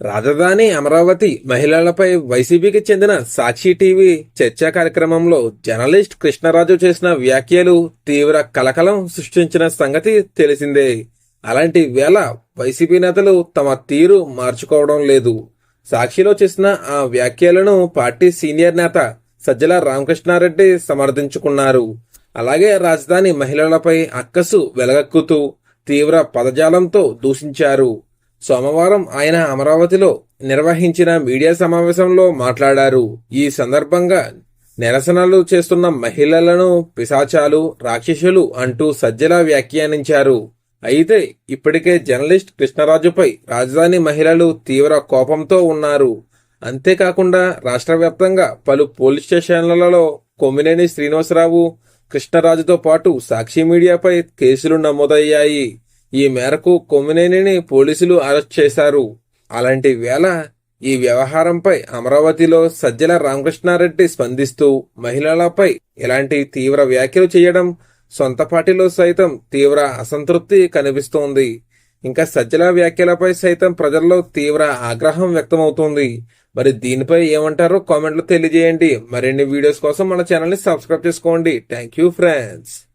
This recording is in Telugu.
రాజధాని అమరావతి మహిళలపై వైసీపీకి చెందిన సాక్షి టీవీ చర్చా కార్యక్రమంలో జర్నలిస్ట్ కృష్ణరాజు చేసిన వ్యాఖ్యలు తీవ్ర కలకలం సృష్టించిన సంగతి తెలిసిందే. అలాంటి వేళ వైసీపీ నేతలు తమ తీరు మార్చుకోవడం లేదు. సాక్షిలో చేసిన ఆ వ్యాఖ్యలను పార్టీ సీనియర్ నేత సజ్జల రామకృష్ణారెడ్డి సమర్థించుకున్నారు. అలాగే రాజధాని మహిళలపై అక్కసు వెలగక్కుతూ తీవ్ర పదజాలంతో దూషించారు. సోమవారం ఆయన అమరావతిలో నిర్వహించిన మీడియా సమావేశంలో మాట్లాడారు. ఈ సందర్భంగా నిరసనలు చేస్తున్న మహిళలను పిశాచాలు, రాక్షసులు అంటూ సజ్జల వ్యాఖ్యానించారు. అయితే ఇప్పటికే జర్నలిస్ట్ కృష్ణరాజుపై రాజధాని మహిళలు తీవ్ర కోపంతో ఉన్నారు. అంతేకాకుండా రాష్ట్ర వ్యాప్తంగా పలు పోలీస్ స్టేషన్లలో కొమ్మినేని శ్రీనివాసరావు, కృష్ణరాజుతో పాటు సాక్షి మీడియాపై కేసులు నమోదయ్యాయి. ఈ మేరకు కొమ్మినేనిని పోలీసులు అరెస్ట్ చేశారు. అలాంటి వేళ ఈ వ్యవహారంపై అమరావతిలో సజ్జల రామకృష్ణారెడ్డి స్పందిస్తూ మహిళలపై ఇలాంటి తీవ్ర వ్యాఖ్యలు చేయడం సొంత పార్టీలో సైతం తీవ్ర అసంతృప్తి కనిపిస్తోంది. ఇంకా సజ్జల వ్యాఖ్యలపై సైతం ప్రజల్లో తీవ్ర ఆగ్రహం వ్యక్తమవుతోంది. మరి దీనిపై ఏమంటారో కామెంట్లో తెలియజేయండి. మరిన్ని వీడియోస్ కోసం మన ఛానల్ని సబ్స్క్రైబ్ చేసుకోండి. Thank you friends.